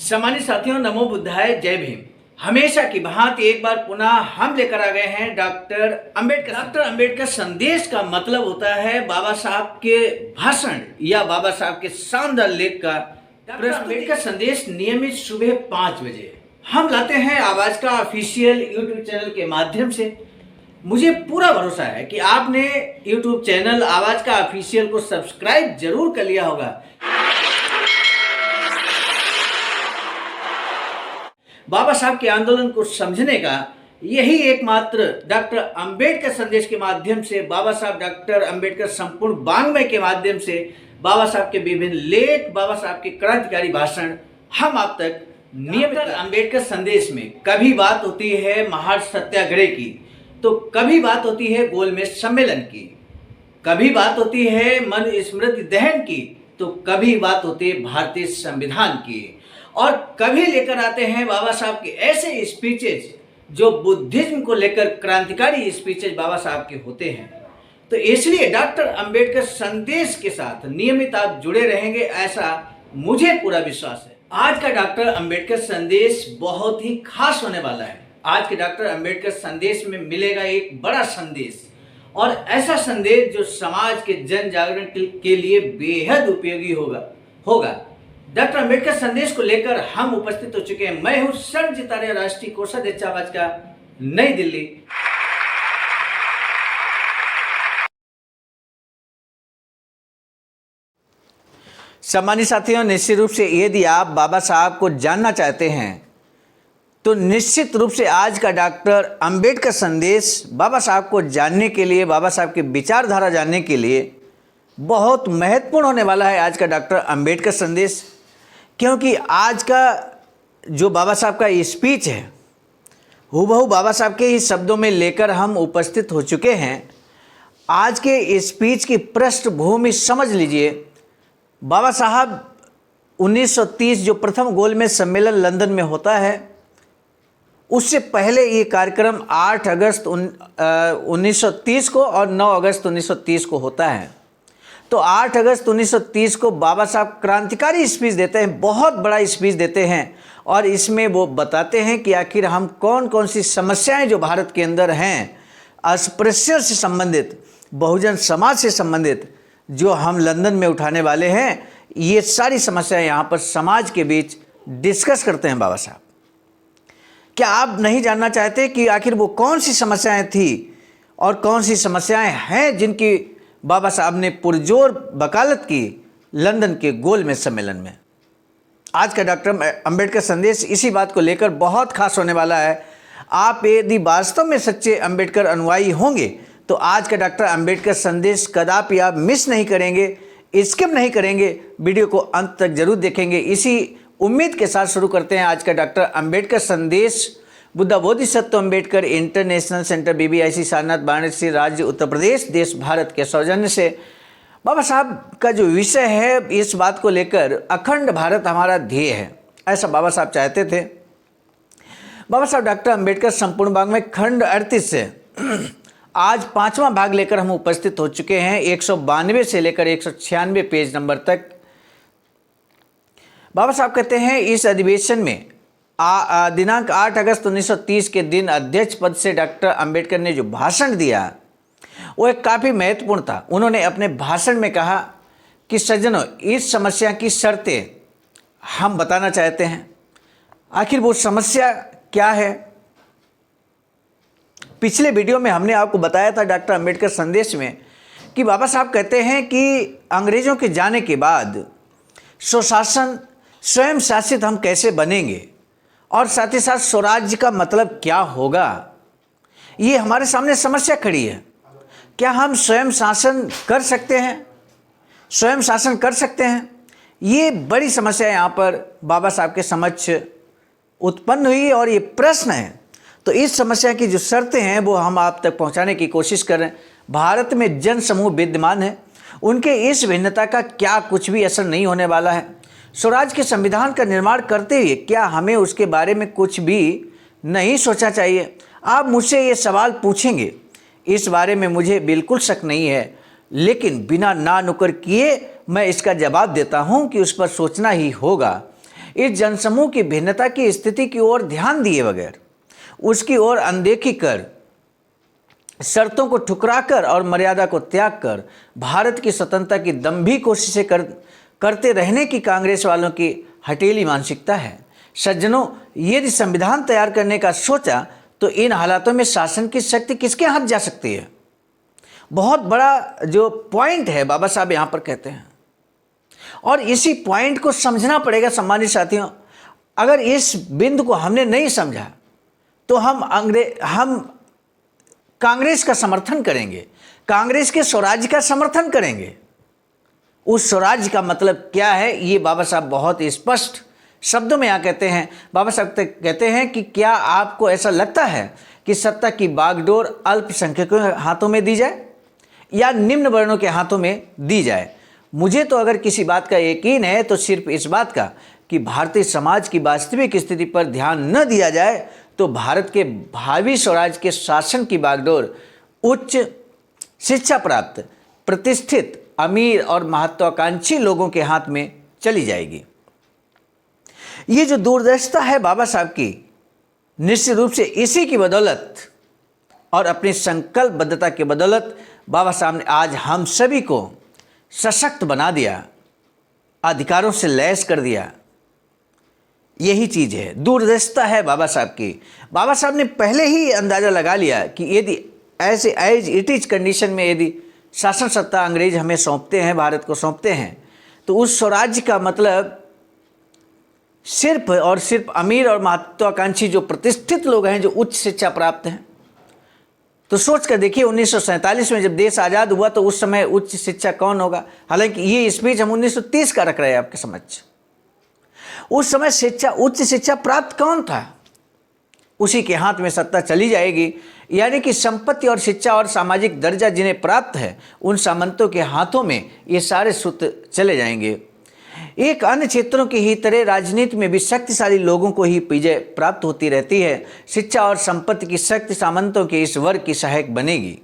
सम्मानित साथियों, नमो बुद्धाय, जय भीम। हमेशा की भांति एक बार पुनः हम लेकर आ गए हैं डॉक्टर अंबेडकर संदेश का मतलब होता है बाबा साहब के भाषण या बाबा साहब के शानदार लेख का। डॉक्टर अंबेडकर संदेश नियमित सुबह 5 बजे हम लाते हैं आवाज का ऑफिशियल यूट्यूब चैनल के माध्यम से। मुझे पूरा भरोसा है कि आपने यूट्यूब चैनल आवाज का ऑफिशियल को सब्सक्राइब जरूर कर लिया होगा। बाबा साहब के आंदोलन को समझने का यही एकमात्र डॉक्टर अंबेडकर संदेश के माध्यम से, बाबा साहब डॉक्टर अंबेडकर संपूर्ण वाङ्मय के माध्यम से, बाबा साहब के विभिन्न लेख, बाबा साहब के क्रांतिकारी भाषण हम आप तक नियमित। अंबेडकर संदेश में कभी बात होती है महान सत्याग्रह की, तो कभी बात होती है गोलमेज सम्मेलन की, कभी बात होती है मन स्मृति दहन की, तो कभी बात होती है भारतीय संविधान की, और कभी लेकर आते हैं बाबा साहब के ऐसे स्पीचेस जो बुद्धिज्म को लेकर क्रांतिकारी स्पीचेस बाबा साहब के होते हैं। तो इसलिए डॉक्टर अंबेडकर संदेश के साथ नियमित आप जुड़े रहेंगे, ऐसा मुझे पूरा विश्वास है। आज का डॉक्टर अंबेडकर संदेश बहुत ही खास होने वाला है। आज के डॉक्टर अंबेडकर संदेश में मिलेगा एक बड़ा संदेश, और ऐसा संदेश जो समाज के जन जागरण के लिए बेहद उपयोगी होगा। डॉक्टर अंबेडकर संदेश को लेकर हम उपस्थित हो चुके हैं। मैं हूं रणजीत आर्य, राष्ट्रीय कोषाध्यक्ष आवाज का, नई दिल्ली। सम्मानित साथियों, निश्चित रूप से यदि आप बाबा साहब को जानना चाहते हैं तो निश्चित रूप से आज का डॉक्टर अंबेडकर संदेश बाबा साहब को जानने के लिए, बाबा साहब की विचारधारा जानने के लिए बहुत महत्वपूर्ण होने वाला है। आज का डॉक्टर अंबेडकर संदेश, क्योंकि आज का जो बाबा साहब का स्पीच है हूबहू बाबा साहब के ही शब्दों में लेकर हम उपस्थित हो चुके हैं। आज के स्पीच की पृष्ठभूमि समझ लीजिए। बाबा साहब 1930 जो प्रथम गोलमेज सम्मेलन लंदन में होता है, उससे पहले ये कार्यक्रम 8 अगस्त 1930 को और 9 अगस्त 1930 को होता है। तो 8 अगस्त 1930 को बाबा साहब क्रांतिकारी स्पीच देते हैं, बहुत बड़ा स्पीच देते हैं, और इसमें वो बताते हैं कि आखिर हम कौन कौन सी समस्याएं जो भारत के अंदर हैं, अस्पृश्य से संबंधित, बहुजन समाज से संबंधित, जो हम लंदन में उठाने वाले हैं, ये सारी समस्याएं यहाँ पर समाज के बीच डिस्कस करते हैं बाबा साहब। क्या आप नहीं जानना चाहते कि आखिर वो कौन सी समस्याएं थी और कौन सी समस्याएं हैं जिनकी बाबा साहब ने पुरजोर वकालत की लंदन के गोलमेज सम्मेलन में? आज का डॉक्टर अंबेडकर संदेश इसी बात को लेकर बहुत खास होने वाला है। आप यदि वास्तव में सच्चे अंबेडकर अनुयायी होंगे तो आज का डॉक्टर अंबेडकर संदेश कदापि आप मिस नहीं करेंगे, स्किप नहीं करेंगे, वीडियो को अंत तक जरूर देखेंगे। इसी उम्मीद के साथ शुरू करते हैं आज का डॉक्टर अंबेडकर संदेश। Buddha Bodhisattva Ambedkar international centre, BBIC, Sarnath, Varanasi, राज्य उत्तर प्रदेश, देश भारत के सौजन्य से बाबा साहब का जो विषय है, इस बात को लेकर अखंड भारत हमारा ध्येय है, ऐसा बाबा साहब चाहते थे। बाबा साहब डॉक्टर अंबेडकर संपूर्ण वाङ्मय खंड 38 से आज 5वां भाग लेकर हम उपस्थित हो चुके हैं। 192 से लेकर 196 पेज नंबर तक। बाबा साहब कहते हैं, इस अधिवेशन में दिनांक 8 अगस्त 1930 के दिन अध्यक्ष पद से डॉक्टर अंबेडकर ने जो भाषण दिया वो एक काफ़ी महत्वपूर्ण था। उन्होंने अपने भाषण में कहा कि सज्जनों, इस समस्या की शर्तें हम बताना चाहते हैं। आखिर वो समस्या क्या है? पिछले वीडियो में हमने आपको बताया था डॉक्टर अंबेडकर संदेश में कि बाबा साहब कहते हैं कि अंग्रेजों के जाने के बाद स्वशासन, स्वयं शासित हम कैसे बनेंगे, और साथ ही साथ स्वराज्य का मतलब क्या होगा। ये हमारे सामने समस्या खड़ी है। क्या हम स्वयं शासन कर सकते हैं? स्वयं शासन कर सकते हैं? ये बड़ी समस्या यहाँ पर बाबा साहब के समक्ष उत्पन्न हुई और ये प्रश्न है। तो इस समस्या की जो शर्तें हैं वो हम आप तक पहुँचाने की कोशिश कर रहे हैं। भारत में जन समूह विद्यमान है, उनके इस भिन्नता का क्या कुछ भी असर नहीं होने वाला है। स्वराज के संविधान का निर्माण करते हुए क्या हमें उसके बारे में कुछ भी नहीं सोचा चाहिए? आप मुझसे ये सवाल पूछेंगे, इस बारे में मुझे बिल्कुल शक नहीं है, लेकिन बिना ना नुकर किए मैं इसका जवाब देता हूं कि उस पर सोचना ही होगा। इस जनसमूह की भिन्नता की स्थिति की ओर ध्यान दिए बगैर, उसकी ओर अनदेखी कर, शर्तों को ठुकराकर और मर्यादा को त्याग कर भारत की स्वतंत्रता की दंभी कोशिशें करते रहने की कांग्रेस वालों की हठीली मानसिकता है। सज्जनों, यदि संविधान तैयार करने का सोचा तो इन हालातों में शासन की शक्ति किसके हाथ जा सकती है? बहुत बड़ा जो पॉइंट है बाबा साहब यहाँ पर कहते हैं, और इसी पॉइंट को समझना पड़ेगा सम्मानित साथियों। अगर इस बिंदु को हमने नहीं समझा तो हम कांग्रेस का समर्थन करेंगे, कांग्रेस के स्वराज्य का समर्थन करेंगे। उस स्वराज्य का मतलब क्या है, ये बाबा साहब बहुत स्पष्ट शब्दों में यहाँ कहते हैं। बाबा साहब कहते हैं कि क्या आपको ऐसा लगता है कि सत्ता की बागडोर अल्पसंख्यकों के हाथों में दी जाए या निम्न वर्णों के हाथों में दी जाए? मुझे तो अगर किसी बात का यकीन है तो सिर्फ इस बात का कि भारतीय समाज की वास्तविक स्थिति पर ध्यान न दिया जाए तो भारत के भावी स्वराज के शासन की बागडोर उच्च शिक्षा प्राप्त, प्रतिष्ठित, अमीर और महत्वाकांक्षी लोगों के हाथ में चली जाएगी। ये जो दूरदर्शिता है बाबा साहब की, निश्चित रूप से इसी की बदौलत और अपनी संकल्पबद्धता की बदौलत बाबा साहब ने आज हम सभी को सशक्त बना दिया, अधिकारों से लैस कर दिया। यही चीज़ है, दूरदर्शिता है बाबा साहब की। बाबा साहब ने पहले ही अंदाज़ा लगा लिया कि यदि ऐसे एज इट इज कंडीशन में यदि शासन सत्ता अंग्रेज हमें सौंपते हैं, भारत को सौंपते हैं, तो उस स्वराज्य का मतलब सिर्फ और सिर्फ अमीर और महत्वाकांक्षी जो प्रतिष्ठित लोग हैं, जो उच्च शिक्षा प्राप्त हैं। तो सोच कर देखिए 1947 में जब देश आज़ाद हुआ तो उस समय उच्च शिक्षा कौन होगा? हालांकि ये स्पीच हम 1930 का रख रहे हैं आपके समक्ष। उस समय शिक्षा, उच्च शिक्षा प्राप्त कौन था? उसी के हाथ में सत्ता चली जाएगी। यानी कि संपत्ति और शिक्षा और सामाजिक दर्जा जिन्हें प्राप्त है, उन सामंतों के हाथों में ये सारे सूत्र चले जाएंगे। एक अन्य क्षेत्रों की ही तरह राजनीति में भी शक्तिशाली लोगों को ही विजय प्राप्त होती रहती है। शिक्षा और संपत्ति की शक्ति सामंतों के इस वर्ग की सहायक बनेगी,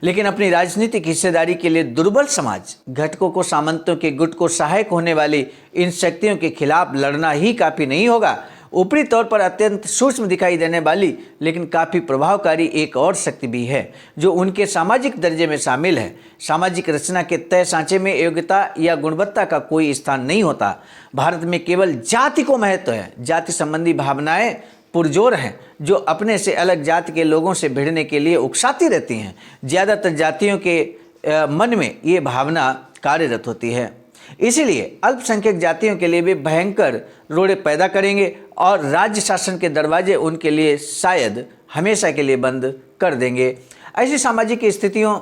लेकिन अपनी राजनीतिक हिस्सेदारी के लिए दुर्बल समाज घटकों को, सामंतों के गुट को सहायक होने वाली इन शक्तियों के खिलाफ लड़ना ही काफ़ी नहीं होगा। ऊपरी तौर पर अत्यंत सूक्ष्म दिखाई देने वाली लेकिन काफ़ी प्रभावकारी एक और शक्ति भी है जो उनके सामाजिक दर्जे में शामिल है। सामाजिक रचना के तय सांचे में योग्यता या गुणवत्ता का कोई स्थान नहीं होता। भारत में केवल जाति को महत्व है। जाति संबंधी भावनाएं पुरजोर हैं जो अपने से अलग जाति के लोगों से भिड़ने के लिए उकसाती रहती हैं। ज़्यादातर जातियों के मन में ये भावना कार्यरत होती है। इसीलिए अल्पसंख्यक जातियों के लिए भी भयंकर रोड़े पैदा करेंगे और राज्य शासन के दरवाजे उनके लिए शायद हमेशा के लिए बंद कर देंगे। ऐसी सामाजिक स्थितियों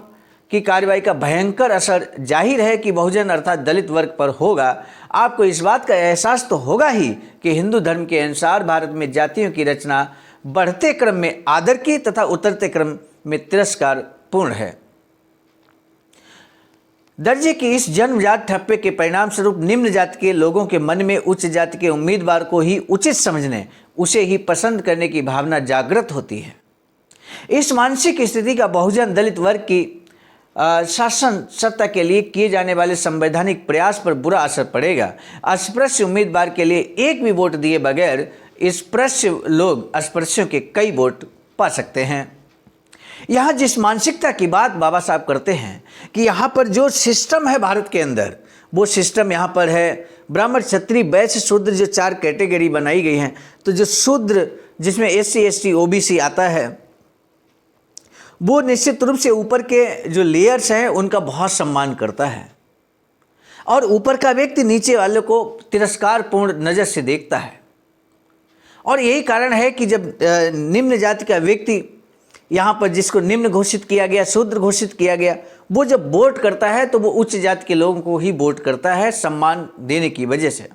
की कार्रवाई का भयंकर असर जाहिर है कि बहुजन अर्थात दलित वर्ग पर होगा। आपको इस बात का एहसास तो होगा ही कि हिंदू धर्म के अनुसार भारत में जातियों की रचना बढ़ते क्रम में आदर की तथा उतरते क्रम में तिरस्कार पूर्ण है। दर्जे की इस जन्मजात ठप्पे के परिणाम स्वरूप निम्न जाति के लोगों के मन में उच्च जाति के उम्मीदवार को ही उचित समझने, उसे ही पसंद करने की भावना जागृत होती है। इस मानसिक स्थिति का बहुजन दलित वर्ग की शासन सत्ता के लिए किए जाने वाले संवैधानिक प्रयास पर बुरा असर पड़ेगा। अस्पृश्य उम्मीदवार के लिए एक भी वोट दिए बगैर स्पृश्य लोग अस्पृश्यों के कई वोट पा सकते हैं। यहाँ जिस मानसिकता की बात बाबा साहब करते हैं कि यहाँ पर जो सिस्टम है भारत के अंदर, वो सिस्टम यहाँ पर है ब्राह्मण, क्षत्रिय, वैश्य, शूद्र, जो 4 कैटेगरी बनाई गई हैं। तो जो शूद्र, जिसमें SC ST OBC आता है, वो निश्चित रूप से ऊपर के जो लेयर्स हैं उनका बहुत सम्मान करता है और ऊपर का व्यक्ति नीचे वालों को तिरस्कारपूर्ण नज़र से देखता है। और यही कारण है कि जब निम्न जाति का व्यक्ति यहाँ पर, जिसको निम्न घोषित किया गया, शूद्र घोषित किया गया, वो जब वोट करता है तो वो उच्च जाति के लोगों को ही वोट करता है सम्मान देने की वजह से।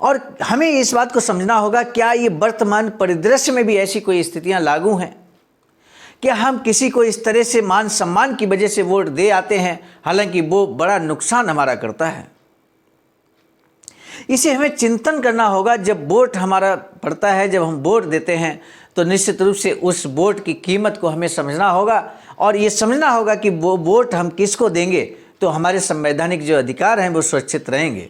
और हमें इस बात को समझना होगा, क्या ये वर्तमान परिदृश्य में भी ऐसी कोई स्थितियां लागू हैं? क्या हम किसी को इस तरह से मान सम्मान की वजह से वोट दे आते हैं, हालांकि वो बड़ा नुकसान हमारा करता है? इसे हमें चिंतन करना होगा। जब वोट हमारा पड़ता है, जब हम वोट देते हैं, तो निश्चित रूप से उस वोट की कीमत को हमें समझना होगा और ये समझना होगा कि वो वोट हम किसको देंगे तो हमारे संवैधानिक जो अधिकार हैं वो सुरक्षित रहेंगे।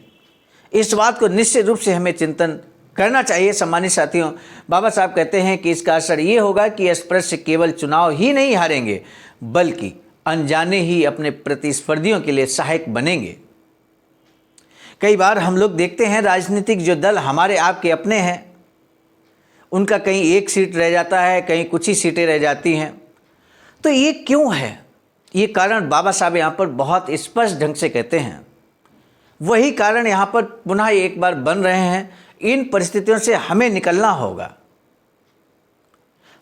इस बात को निश्चित रूप से हमें चिंतन करना चाहिए। सम्मानित साथियों, बाबा साहब कहते हैं कि इसका असर ये होगा कि अस्पृश्य केवल चुनाव ही नहीं हारेंगे, बल्कि अनजाने ही अपने प्रतिस्पर्धियों के लिए सहायक बनेंगे। कई बार हम लोग देखते हैं राजनीतिक जो दल हमारे आपके अपने हैं, उनका कहीं एक सीट रह जाता है, कहीं कुछ ही सीटें रह जाती हैं। तो ये क्यों है? ये कारण बाबा साहब यहाँ पर बहुत स्पष्ट ढंग से कहते हैं। वही कारण यहाँ पर पुनः एक बार बन रहे हैं। इन परिस्थितियों से हमें निकलना होगा,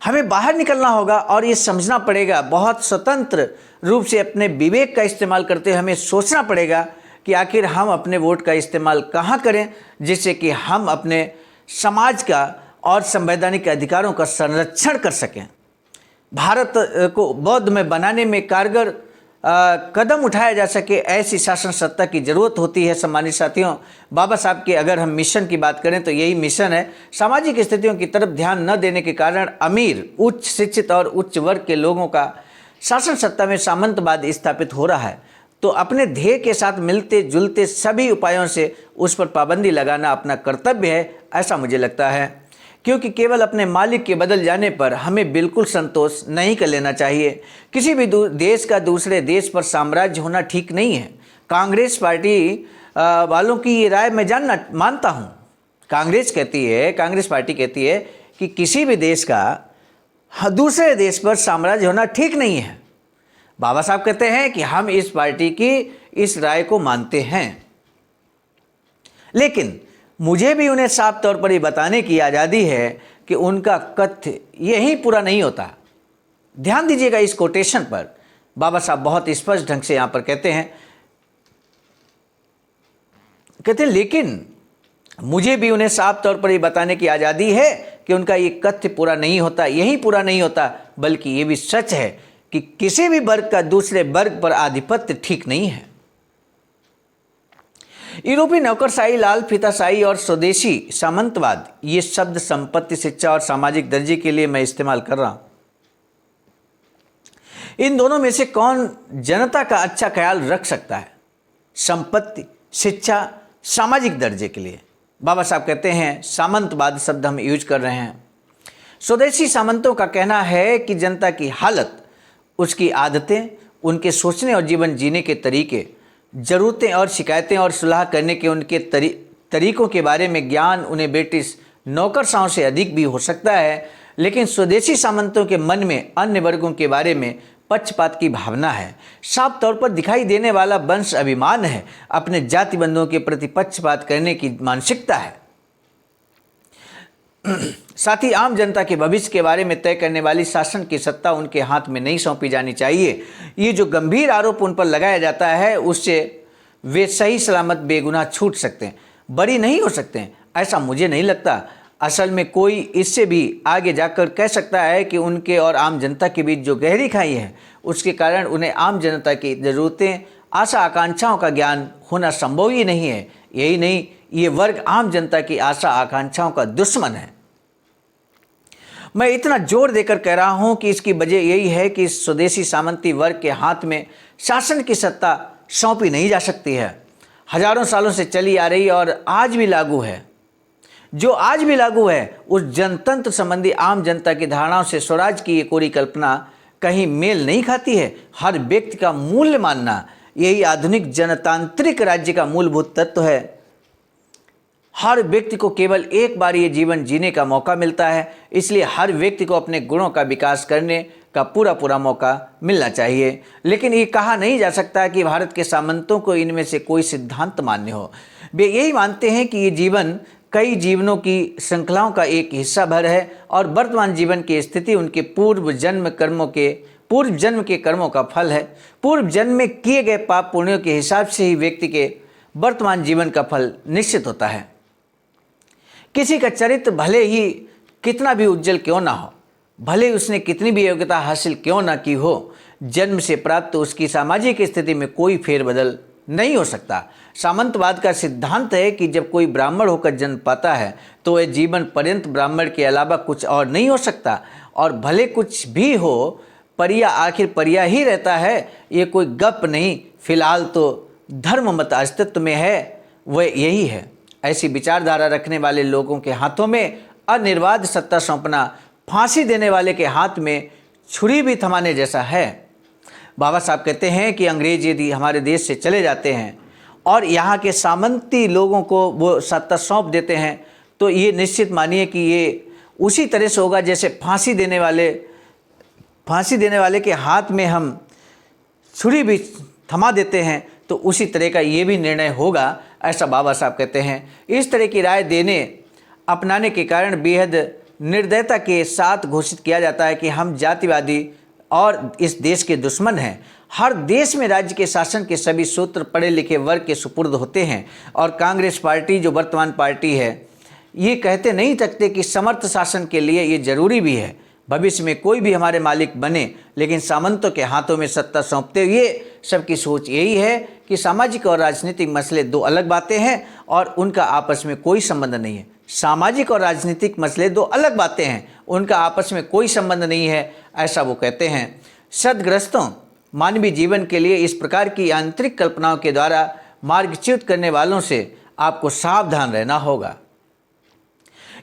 हमें बाहर निकलना होगा और ये समझना पड़ेगा, बहुत स्वतंत्र रूप से अपने विवेक का इस्तेमाल करते हुए हमें सोचना पड़ेगा कि आखिर हम अपने वोट का इस्तेमाल कहाँ करें, जिससे कि हम अपने समाज का और संवैधानिक अधिकारों का संरक्षण कर सकें। भारत को बौद्ध में बनाने में कारगर कदम उठाया जा सके, ऐसी शासन सत्ता की ज़रूरत होती है। सम्मानित साथियों, बाबा साहब के अगर हम मिशन की बात करें तो यही मिशन है। सामाजिक स्थितियों की तरफ ध्यान न देने के कारण अमीर, उच्च शिक्षित और उच्च वर्ग के लोगों का शासन सत्ता में सामंतवाद स्थापित हो रहा है। तो अपने ध्येय के साथ मिलते जुलते सभी उपायों से उस पर पाबंदी लगाना अपना कर्तव्य है, ऐसा मुझे लगता है। क्योंकि केवल अपने मालिक के बदल जाने पर हमें बिल्कुल संतोष नहीं कर लेना चाहिए। किसी भी देश का दूसरे देश पर साम्राज्य होना ठीक नहीं है। कांग्रेस पार्टी वालों की ये राय मैं मानता हूँ। कांग्रेस पार्टी कहती है कि किसी भी देश का दूसरे देश पर साम्राज्य होना ठीक नहीं है। बाबा साहब कहते हैं कि हम इस पार्टी की इस राय को मानते हैं, लेकिन मुझे भी उन्हें साफ तौर पर ये बताने की आज़ादी है कि उनका कथ्य यही पूरा नहीं होता। ध्यान दीजिएगा इस कोटेशन पर। बाबा साहब बहुत स्पष्ट ढंग से यहाँ पर कहते हैं लेकिन मुझे भी उन्हें साफ तौर पर ये बताने की आज़ादी है कि उनका ये कथ्य पूरा नहीं होता, यही पूरा नहीं होता, बल्कि ये भी सच है कि किसी भी वर्ग का दूसरे वर्ग पर आधिपत्य ठीक नहीं है। यूरोपीय नौकरशाही, लाल फीताशाही और स्वदेशी सामंतवाद, ये शब्द संपत्ति, शिक्षा और सामाजिक दर्जे के लिए मैं इस्तेमाल कर रहा हूं। इन दोनों में से कौन जनता का अच्छा ख्याल रख सकता है? संपत्ति, शिक्षा, सामाजिक दर्जे के लिए बाबा साहब कहते हैं सामंतवाद शब्द हम यूज कर रहे हैं। स्वदेशी सामंतों का कहना है कि जनता की हालत, उसकी आदतें, उनके सोचने और जीवन जीने के तरीके, ज़रूरतें और शिकायतें और सुलह करने के उनके तरीकों के बारे में ज्ञान उन्हें ब्रिटिश नौकरशाहों से अधिक भी हो सकता है। लेकिन स्वदेशी सामंतों के मन में अन्य वर्गों के बारे में पक्षपात की भावना है। साफ तौर पर दिखाई देने वाला वंश अभिमान है, अपने जाति बंधुओं के प्रति पक्षपात करने की मानसिकता है। साथ ही आम जनता के भविष्य के बारे में तय करने वाली शासन की सत्ता उनके हाथ में नहीं सौंपी जानी चाहिए। ये जो गंभीर आरोप उन पर लगाया जाता है, उससे वे सही सलामत बेगुनाह छूट सकते हैं, बरी नहीं हो सकते हैं, ऐसा मुझे नहीं लगता। असल में कोई इससे भी आगे जाकर कह सकता है कि उनके और आम जनता के बीच जो गहरी खाई है, उसके कारण उन्हें आम जनता की ज़रूरतें, आशा आकांक्षाओं का ज्ञान होना संभव ही नहीं है। यही नहीं, ये वर्ग आम जनता की आशा आकांक्षाओं का दुश्मन है। मैं इतना जोर देकर कह रहा हूं कि इसकी वजह यही है कि स्वदेशी सामंती वर्ग के हाथ में शासन की सत्ता सौंपी नहीं जा सकती है। हजारों सालों से चली आ रही और आज भी लागू है। जो आज भी लागू है, उस जनतंत्र संबंधी आम जनता की धारणाओं से स्वराज की ये कोरी कल्पना कहीं मेल नहीं खाती है। हर व्यक्ति का मूल्य मानना, यही आधुनिक जनतांत्रिक राज्य का मूलभूत तत्व है। हर व्यक्ति को केवल एक बार ये जीवन जीने का मौका मिलता है, इसलिए हर व्यक्ति को अपने गुणों का विकास करने का पूरा मौका मिलना चाहिए। लेकिन ये कहा नहीं जा सकता कि भारत के सामंतों को इनमें से कोई सिद्धांत मान्य हो। वे यही मानते हैं कि ये जीवन कई जीवनों की श्रृंखलाओं का एक हिस्सा भर है और वर्तमान जीवन की स्थिति उनके पूर्व जन्म के कर्मों का फल है। पूर्व जन्म में किए गए पाप पुण्यों के हिसाब से ही व्यक्ति के वर्तमान जीवन का फल निश्चित होता है। किसी का चरित्र भले ही कितना भी उज्जवल क्यों ना हो, भले उसने कितनी भी योग्यता हासिल क्यों ना की हो, जन्म से प्राप्त उसकी सामाजिक स्थिति में कोई फेरबदल नहीं हो सकता। सामंतवाद का सिद्धांत है कि जब कोई ब्राह्मण होकर जन्म पाता है तो वह जीवन पर्यंत ब्राह्मण के अलावा कुछ और नहीं हो सकता, और भले कुछ भी हो, परिया आखिर परिया ही रहता है। ये कोई गप नहीं। फिलहाल तो धर्म मत अस्तित्व में है, वह यही है। ऐसी विचारधारा रखने वाले लोगों के हाथों में अनिर्वाध सत्ता सौंपना फांसी देने वाले के हाथ में छुरी भी थमाने जैसा है। बाबा साहब कहते हैं कि अंग्रेज यदि हमारे देश से चले जाते हैं और यहाँ के सामंती लोगों को वो सत्ता सौंप देते हैं तो ये निश्चित मानिए कि ये उसी तरह से होगा जैसे फांसी देने वाले के हाथ में हम छुरी भी थमा देते हैं, तो उसी तरह का ये भी निर्णय होगा, ऐसा बाबा साहब कहते हैं। इस तरह की राय अपनाने के कारण बेहद निर्दयता के साथ घोषित किया जाता है कि हम जातिवादी और इस देश के दुश्मन हैं। हर देश में राज्य के शासन के सभी सूत्र पढ़े लिखे वर्ग के सुपुर्द होते हैं और कांग्रेस पार्टी जो वर्तमान पार्टी है ये कहते नहीं सकते कि समर्थ शासन के लिए ये जरूरी भी है। भविष्य में कोई भी हमारे मालिक बने, लेकिन सामंतों के हाथों में सत्ता सौंपते हुए सबकी सोच यही है कि सामाजिक और राजनीतिक मसले दो अलग बातें हैं और उनका आपस में कोई संबंध नहीं है। सामाजिक और राजनीतिक मसले दो अलग बातें हैं, उनका आपस में कोई संबंध नहीं है, ऐसा वो कहते हैं। सदग्रस्तों मानवीय जीवन के लिए इस प्रकार की आंतरिक कल्पनाओं के द्वारा मार्गच्युत करने वालों से आपको सावधान रहना होगा।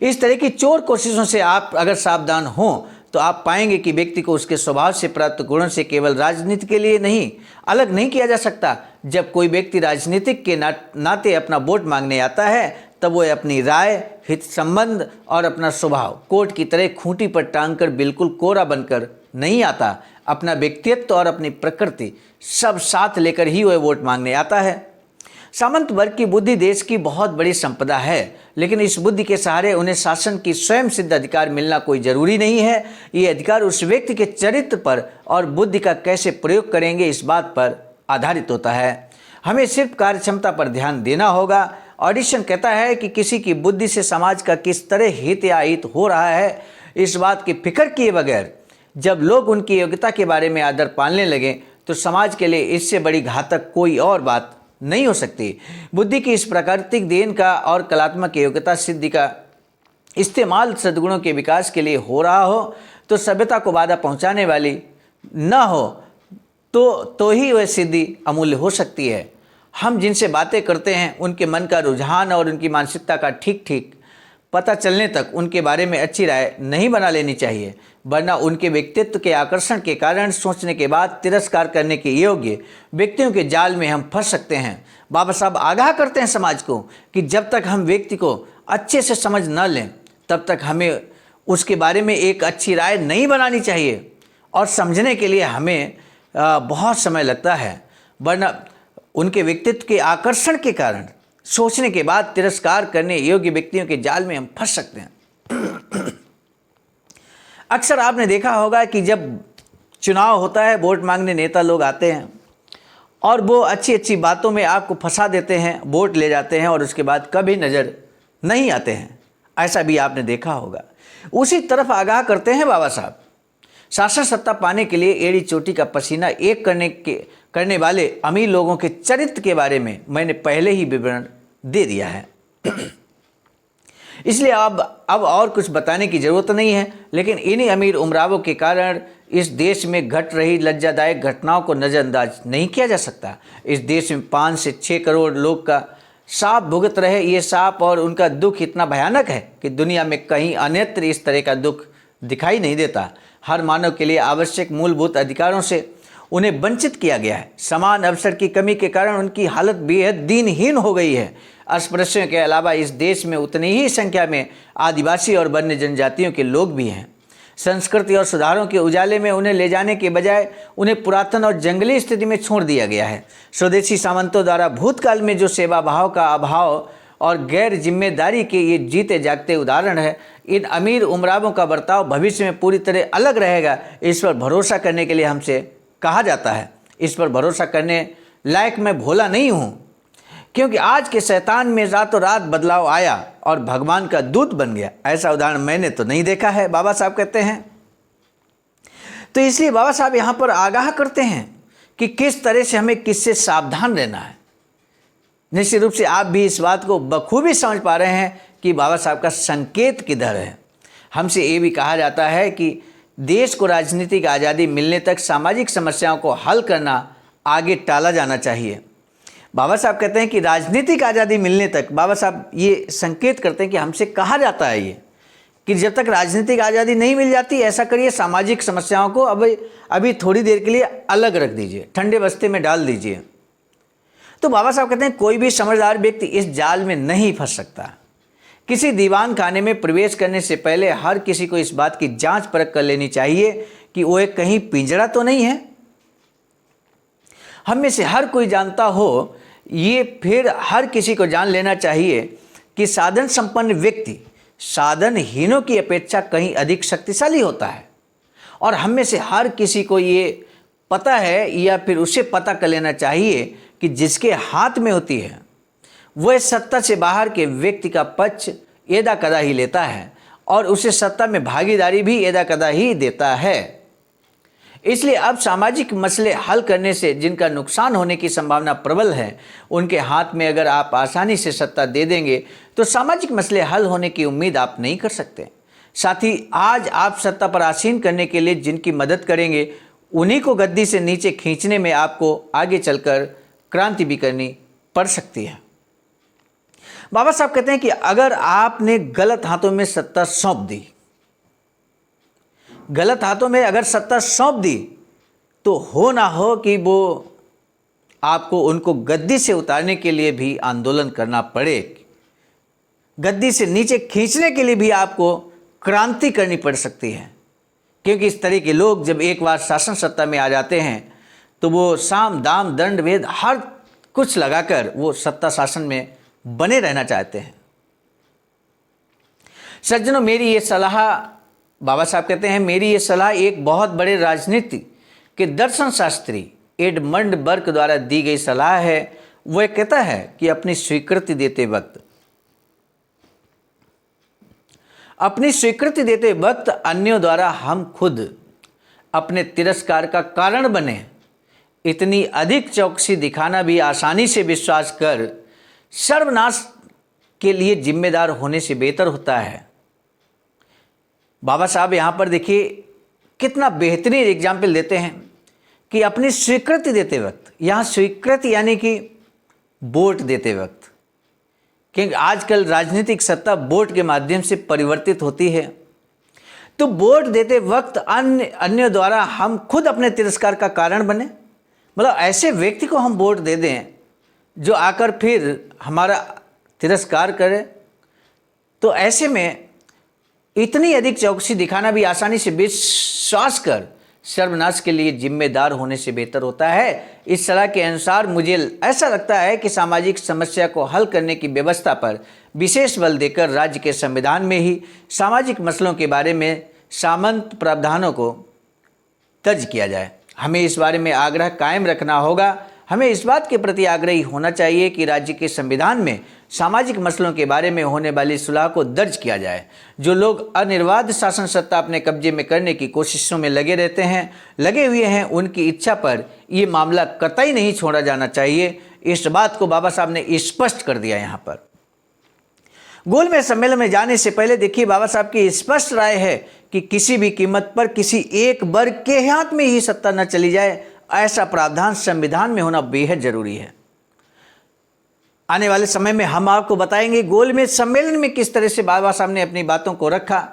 इस तरह की चोर कोशिशों से आप अगर सावधान हों तो आप पाएंगे कि व्यक्ति को उसके स्वभाव से प्राप्त गुणों से केवल राजनीति के लिए नहीं अलग नहीं किया जा सकता। जब कोई व्यक्ति राजनीतिक के नाते अपना वोट मांगने आता है तब वो अपनी राय, हित संबंध और अपना स्वभाव कोर्ट की तरह खूंटी पर टांग कर बिल्कुल कोरा बनकर नहीं आता। अपना व्यक्तित्व और अपनी प्रकृति सब साथ लेकर ही वह वोट मांगने आता है। सामंत वर्ग की बुद्धि देश की बहुत बड़ी संपदा है, लेकिन इस बुद्धि के सहारे उन्हें शासन की स्वयं सिद्ध अधिकार मिलना कोई जरूरी नहीं है। ये अधिकार उस व्यक्ति के चरित्र पर और बुद्धि का कैसे प्रयोग करेंगे इस बात पर आधारित होता है। हमें सिर्फ कार्यक्षमता पर ध्यान देना होगा। ऑडिशन कहता है कि किसी की बुद्धि से समाज का किस तरह हित या अहित हो रहा है, इस बात की फिक्र किए बगैर जब लोग उनकी योग्यता के बारे में आदर पालने लगे तो समाज के लिए इससे बड़ी घातक कोई और बात नहीं हो सकती। बुद्धि की इस प्राकृतिक देन का और कलात्मक योग्यता सिद्धि का इस्तेमाल सद्गुणों के विकास के लिए हो रहा हो तो सभ्यता को बाधा पहुंचाने वाली न हो तो ही वह सिद्धि अमूल्य हो सकती है। हम जिनसे बातें करते हैं उनके मन का रुझान और उनकी मानसिकता का ठीक ठीक पता चलने तक उनके बारे में अच्छी राय नहीं बना लेनी चाहिए, वरना उनके व्यक्तित्व के आकर्षण के कारण सोचने के बाद तिरस्कार करने के योग्य व्यक्तियों के जाल में हम फंस सकते हैं। बाबा साहब आगाह करते हैं समाज को कि जब तक हम व्यक्ति को अच्छे से समझ न लें तब तक हमें उसके बारे में एक अच्छी राय नहीं बनानी चाहिए और समझने के लिए हमें बहुत समय लगता है, वरना उनके व्यक्तित्व के आकर्षण के कारण सोचने के बाद तिरस्कार करने योग्य व्यक्तियों के जाल में हम फंस सकते हैं। अक्सर आपने देखा होगा कि जब चुनाव होता है वोट मांगने नेता लोग आते हैं और वो अच्छी अच्छी बातों में आपको फंसा देते हैं, वोट ले जाते हैं और उसके बाद कभी नज़र नहीं आते हैं। ऐसा भी आपने देखा होगा। उसी तरफ आगाह करते हैं बाबा साहब। शासन सत्ता पाने के लिए एड़ी चोटी का पसीना एक करने वाले अमीर लोगों के चरित्र के बारे में मैंने पहले ही विवरण दे दिया है, इसलिए अब और कुछ बताने की ज़रूरत नहीं है। लेकिन इन्हीं अमीर उमरावों के कारण इस देश में घट रही लज्जादायक घटनाओं को नज़रअंदाज नहीं किया जा सकता। इस देश में 5 से 6 करोड़ लोग का सांप भुगत रहे ये सांप और उनका दुख इतना भयानक है कि दुनिया में कहीं अन्यत्र इस तरह का दुख दिखाई नहीं देता। हर मानव के लिए आवश्यक मूलभूत अधिकारों से उन्हें वंचित किया गया है। समान अवसर की कमी के कारण उनकी हालत बेहद दीनहीन हो गई है। अस्पृश्यों के अलावा इस देश में उतनी ही संख्या में आदिवासी और वन्य जनजातियों के लोग भी हैं। संस्कृति और सुधारों के उजाले में उन्हें ले जाने के बजाय उन्हें पुरातन और जंगली स्थिति में छोड़ दिया गया है। स्वदेशी सामंतों द्वारा भूतकाल में जो सेवा भाव का अभाव और गैर जिम्मेदारी के ये जीते जागते उदाहरण है, इन अमीर उमरावों का बर्ताव भविष्य में पूरी तरह अलग रहेगा। इस पर भरोसा करने के लिए हमसे कहा जाता है। इस पर भरोसा करने लायक मैं भोला नहीं हूँ, क्योंकि आज के शैतान में रातों रात बदलाव आया और भगवान का दूत बन गया। ऐसा उदाहरण मैंने तो नहीं देखा है, बाबा साहब कहते हैं। तो इसलिए बाबा साहब यहाँ पर आगाह करते हैं कि किस तरह से हमें किससे सावधान रहना है। निश्चित रूप से आप भी इस बात को बखूबी समझ पा रहे हैं कि बाबा साहब का संकेत किधर है। हमसे ये भी कहा जाता है कि देश को राजनीतिक आज़ादी मिलने तक सामाजिक समस्याओं को हल करना आगे टाला जाना चाहिए। बाबा साहब कहते हैं कि राजनीतिक आज़ादी मिलने तक, बाबा साहब ये संकेत करते हैं कि हमसे कहा जाता है ये कि जब तक राजनीतिक आज़ादी नहीं मिल जाती ऐसा करिए, सामाजिक समस्याओं को अभी थोड़ी देर के लिए अलग रख दीजिए, ठंडे बस्ते में डाल दीजिए। तो बाबा साहब कहते हैं कोई भी समझदार व्यक्ति इस जाल में नहीं फंस सकता। किसी दीवान खाने में प्रवेश करने से पहले हर किसी को इस बात की जांच परख कर लेनी चाहिए कि वो एक कहीं पिंजड़ा तो नहीं है। हम में से हर कोई जानता हो ये, फिर हर किसी को जान लेना चाहिए कि साधन संपन्न व्यक्ति साधनहीनों की अपेक्षा कहीं अधिक शक्तिशाली होता है। और हम में से हर किसी को ये पता है, या फिर उसे पता कर लेना चाहिए कि जिसके हाथ में होती है वह सत्ता से बाहर के व्यक्ति का पक्ष एदा कदा ही लेता है और उसे सत्ता में भागीदारी भी एदा कदा ही देता है। इसलिए अब सामाजिक मसले हल करने से जिनका नुकसान होने की संभावना प्रबल है, उनके हाथ में अगर आप आसानी से सत्ता दे देंगे तो सामाजिक मसले हल होने की उम्मीद आप नहीं कर सकते। साथ ही आज आप सत्ता पर आसीन करने के लिए जिनकी मदद करेंगे, उन्हीं को गद्दी से नीचे खींचने में आपको आगे चलकर क्रांति भी करनी पड़ सकती है। बाबा साहब कहते हैं कि अगर आपने गलत हाथों में सत्ता सौंप दी, गलत हाथों में अगर सत्ता सौंप दी, तो हो ना हो कि वो आपको उनको गद्दी से उतारने के लिए भी आंदोलन करना पड़े, गद्दी से नीचे खींचने के लिए भी आपको क्रांति करनी पड़ सकती है। क्योंकि इस तरह के लोग जब एक बार शासन सत्ता में आ जाते हैं तो वो साम दाम दंड भेद हर कुछ लगाकर वो सत्ता शासन में बने रहना चाहते हैं। सज्जनों, मेरी ये सलाह, बाबा साहब कहते हैं, मेरी ये सलाह एक बहुत बड़े राजनीति के दर्शन शास्त्री एडमंड बर्क द्वारा दी गई सलाह है। वह कहता है कि अपनी स्वीकृति देते वक्त अन्यों द्वारा हम खुद अपने तिरस्कार का कारण बने, इतनी अधिक चौकसी दिखाना भी आसानी से विश्वास कर सर्वनाश के लिए जिम्मेदार होने से बेहतर होता है। बाबा साहब यहाँ पर देखिए कितना बेहतरीन एग्जाम्पल देते हैं कि अपनी स्वीकृति देते वक्त, यहाँ स्वीकृति यानी कि वोट देते वक्त, क्योंकि आजकल राजनीतिक सत्ता वोट के माध्यम से परिवर्तित होती है। तो वोट देते वक्त अन्य द्वारा हम खुद अपने तिरस्कार का कारण बने, मतलब ऐसे व्यक्ति को हम वोट दे दें जो आकर फिर हमारा तिरस्कार करे। तो ऐसे में इतनी अधिक चौकसी दिखाना भी आसानी से विश्वास कर सर्वनाश के लिए जिम्मेदार होने से बेहतर होता है। इस सलाह के अनुसार मुझे ऐसा लगता है कि सामाजिक समस्या को हल करने की व्यवस्था पर विशेष बल देकर राज्य के संविधान में ही सामाजिक मसलों के बारे में सामंत प्रावधानों को दर्ज किया जाए। हमें इस बारे में आग्रह कायम रखना होगा। हमें इस बात के प्रति आग्रही होना चाहिए कि राज्य के संविधान में सामाजिक मसलों के बारे में होने वाली सुलह को दर्ज किया जाए। जो लोग अनिर्वाध शासन सत्ता अपने कब्जे में करने की कोशिशों में लगे हुए हैं, उनकी इच्छा पर ये मामला कतई नहीं छोड़ा जाना चाहिए। इस बात को बाबा साहब ने स्पष्ट कर दिया। यहाँ पर गोलमेज सम्मेलन में जाने से पहले देखिए बाबा साहब की स्पष्ट राय है कि किसी भी कीमत पर किसी एक वर्ग के हाथ में ही सत्ता न चली जाए, ऐसा प्रावधान संविधान में होना बेहद जरूरी है। आने वाले समय में हम आपको बताएंगे गोलमेज सम्मेलन में किस तरह से बाबा साहब ने अपनी बातों को रखा।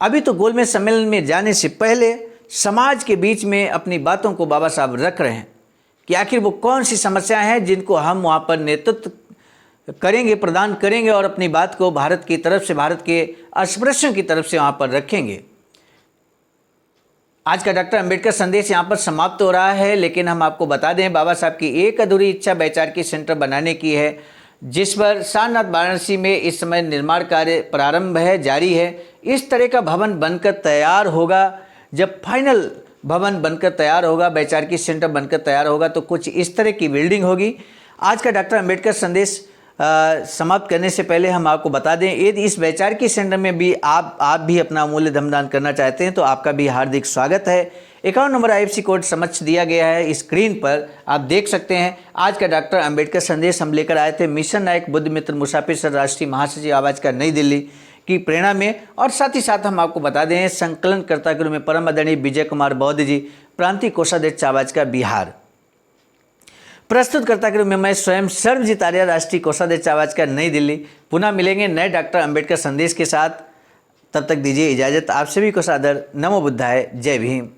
अभी तो गोलमेज सम्मेलन में जाने से पहले समाज के बीच में अपनी बातों को बाबा साहब रख रहे हैं कि आखिर वो कौन सी समस्याएं हैं जिनको हम वहाँ पर नेतृत्व करेंगे, प्रदान करेंगे और अपनी बात को भारत की तरफ से, भारत के अस्पृश्यों की तरफ से वहाँ पर रखेंगे। आज का डॉक्टर अंबेडकर संदेश यहाँ पर समाप्त हो रहा है, लेकिन हम आपको बता दें बाबा साहब की एक अधूरी इच्छा वैचारिकी सेंटर बनाने की है, जिस पर सारनाथ वाराणसी में इस समय निर्माण कार्य प्रारंभ है, जारी है। इस तरह का भवन बनकर तैयार होगा। जब फाइनल भवन बनकर तैयार होगा, वैचारिकी सेंटर बनकर तैयार होगा, तो कुछ इस तरह की बिल्डिंग होगी। आज का डॉक्टर अंबेडकर संदेश समाप्त करने से पहले हम आपको बता दें, यदि इस वैचारिकी सेंटर में भी आप भी अपना अमूल्य धनदान करना चाहते हैं तो आपका भी हार्दिक स्वागत है। अकाउंट नंबर IFC कोड समक्ष दिया गया है, स्क्रीन पर आप देख सकते हैं। आज का डॉक्टर अंबेडकर संदेश हम लेकर आए थे मिशन नायक बुद्ध मित्र मुसाफिर सर, राष्ट्रीय महासचिव आवाज का नई दिल्ली की प्रेरणा में। और साथ ही साथ हम आपको बता दें संकलनकर्ता के रूप में परम आदरणीय विजय कुमार बौद्ध जी, प्रांतीय कोषाध्यक्ष आवाज का बिहार। प्रस्तुतकर्ता के रूप में मैं स्वयं सर्वजीत आर्य, राष्ट्रीय कोषाध्यक्ष आवाज का, नई दिल्ली। पुनः मिलेंगे नए डॉक्टर अंबेडकर संदेश के साथ। तब तक दीजिए इजाजत। आप सभी को सादर नमो बुद्धाय। जय भीम।